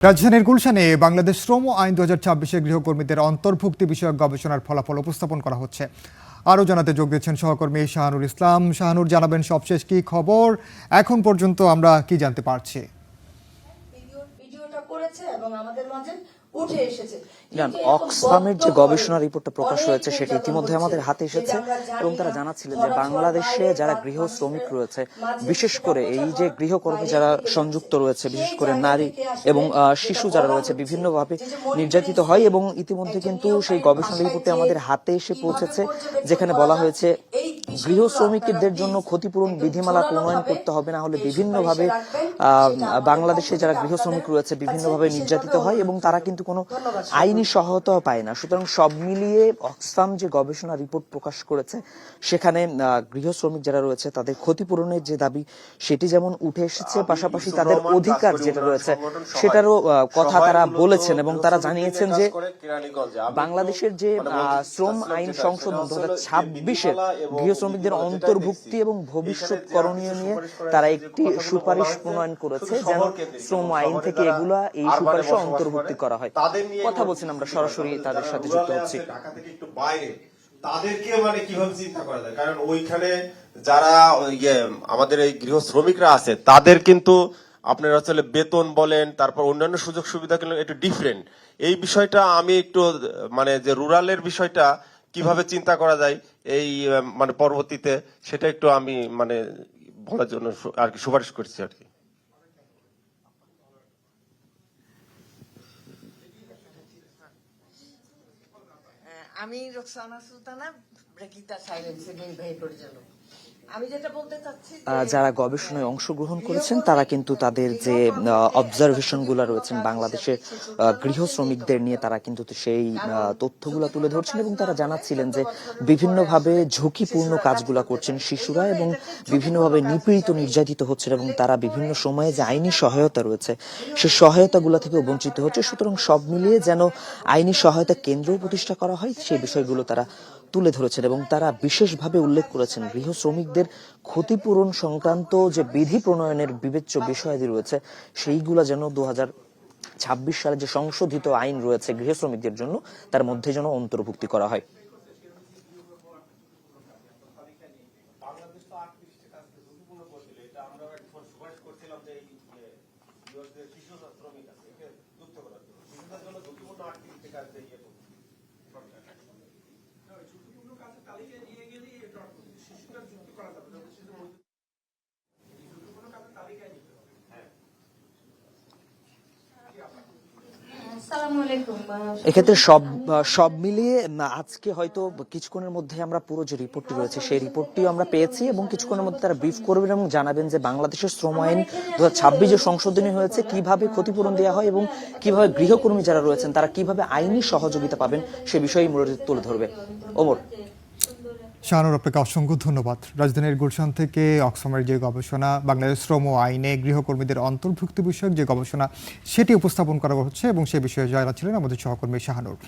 রাজধানীর গুলশানে বাংলাদেশ শ্রম আইন 2026 গৃহকর্মীদের অন্তর্ভুক্তি বিষয়ক গবেষণার ফলাফল উপস্থাপন করা হচ্ছে। আরও জানাতে যোগ দিচ্ছেন সহকর্মী শাহানুর ইসলাম। শাহানুর, জানাবেন সবশেষ কি খবর, এখন পর্যন্ত আমরা কি জানতে পারছি? ভিডিওটা করেছে এবং আমাদের মাঝে উঠে এসেছে। অক্সফামের যে গবেষণা রিপোর্টটা প্রকাশ হয়েছে সেটি ইতিমধ্যে আমাদের হাতে এসেছে এবং তারা জানাচ্ছিলেন যে বাংলাদেশে যারা গৃহ শ্রমিক রয়েছে, বিশেষ করে এই যে গৃহকর্মী যারা সংযুক্ত রয়েছে, বিশেষ করে নারী এবং শিশু যারা রয়েছে বিভিন্নভাবে নির্যাতিত হয় এবং ইতিমধ্যে কিন্তু সেই গবেষণা রিপোর্টে আমাদের হাতে এসে পৌঁছেছে, যেখানে বলা হয়েছে গৃহ শ্রমিকদের জন্য ক্ষতিপূরণ বিধিমালা প্রণয়ন করতে হবে, না হলে বিভিন্নভাবে বাংলাদেশে যারা গৃহ শ্রমিক রয়েছে বিভিন্নভাবে নির্যাতিত হয় এবং তারা কিন্তু কোনো আইনি সহায়তাও পায় না। সুতরাং সব মিলিয়ে অক্সফাম যে গবেষণা রিপোর্ট প্রকাশ করেছে সেখানে গৃহ শ্রমিক যারা রয়েছে তাদের ক্ষতিপূরণের যে দাবি সেটি যেমন উঠে এসেছে, পাশাপাশি তাদের অধিকার যেটা রয়েছে সেটারও কথা তারা বলেছেন এবং তারা জানিয়েছেন যে বাংলাদেশের যে শ্রম আইন সংশোধন 2026-এর গৃহ শ্রমিকদের অন্তর্ভুক্তি এবং ভবিষ্যৎ করণীয় নিয়ে তারা একটি সুপারিশ প্রণয়ন করেছে, যেন শ্রম আইন থেকে এগুলা এই সুপারিশে অন্তর্ভুক্তি করা হয়। কথা বলছেন, আমরা সরাসরি তাদের সাথে যুক্ত হচ্ছি। ঢাকা থেকে একটু বাইরে তাদেরকে কিভাবে চিন্তা করা যায়, কারণ ওইখানে যারা আমাদের এই গৃহ শ্রমিকরা আছে তাদের কিন্তু আপনার আসলে বেতন বলেন, তারপর অন্যান্য সুযোগ সুবিধা কিন্তু একটু ডিফারেন্ট। এই বিষয়টা আমি একটু যে রুরালের বিষয়টা কিভাবে চিন্তা করা যায় এই পরবর্তীতে, সেটা একটু আমি বলার জন্য আর কি সুপারিশ করছি আর কি। আমি রোকসানা সুলতানা, ব্রেকিতা সাইলেন্সের নির্বাহী পরিচালক। আমি যেটা বলতে চাচ্ছি, যারা গবেষণায় অংশগ্রহণ করেছেন তারা কিন্তু তাদের যে অবজারভেশন গুলা রয়েছেন বাংলাদেশের গৃহ শ্রমিকদের নিয়ে, তারা কিন্তু সেই তথ্যগুলা তুলে ধরছেন এবং তারা জানাচ্ছিলেন যে বিভিন্নভাবে ঝুঁকিপূর্ণ কাজগুলা করছেন শিশুরা এবং বিভিন্নভাবে নিপীড়িত নির্যাতিত হচ্ছেন এবং তারা বিভিন্ন সময়ে যে আইনি সহায়তা রয়েছে সেই সহায়তাগুলা থেকে বঞ্চিত হচ্ছে। সুতরাং সব মিলিয়ে যেন আইনি সহায়তা কেন্দ্র প্রতিষ্ঠা করা হয় সেই বিষয়গুলো তারা তুলে ধরেছেন এবং তারা বিশেষভাবে উল্লেখ করেছেন গৃহ শ্রমিকদের ক্ষতিপূরণ সংক্রান্ত যে বিধি প্রণয়নের বিবেচ্য বিষয়াদি রয়েছে সেইগুলা যেন 2026 সালে যে সংশোধিত আইন রয়েছে গৃহ শ্রমিকদের জন্য তার মধ্যে যেন অন্তর্ভুক্তি করা হয়। এক্ষেত্রে সব মিলিয়ে আজকে হয়তো কিছুক্ষণের মধ্যে আমরা পুরো যে রিপোর্টটি রয়েছে সেই রিপোর্টটিও আমরা পেয়েছি এবং কিছুক্ষণের মধ্যে তারা ব্রিফ করবেন এবং জানাবেন যে বাংলাদেশের শ্রম আইন 2026 যে সংশোধনী হয়েছে কিভাবে ক্ষতিপূরণ দেওয়া হয় এবং কিভাবে গৃহকর্মী যারা রয়েছেন তারা কিভাবে আইনি সহযোগিতা পাবেন সে বিষয়ে মূলত তুলে ধরবে। ওমর। শাহানুর, আপনাকে অসংখ্য ধন্যবাদ। রাজধানীর গুলশান থেকে অক্সফামের যে গবেষণা বাংলাদেশ শ্রম আইনে গৃহকর্মীদের অন্তর্ভুক্তি বিষয়ক যে গবেষণা সেটি উপস্থাপন করা হচ্ছে এবং সে বিষয়ে জানাচ্ছিলেন আমাদের সহকর্মী শাহানুর।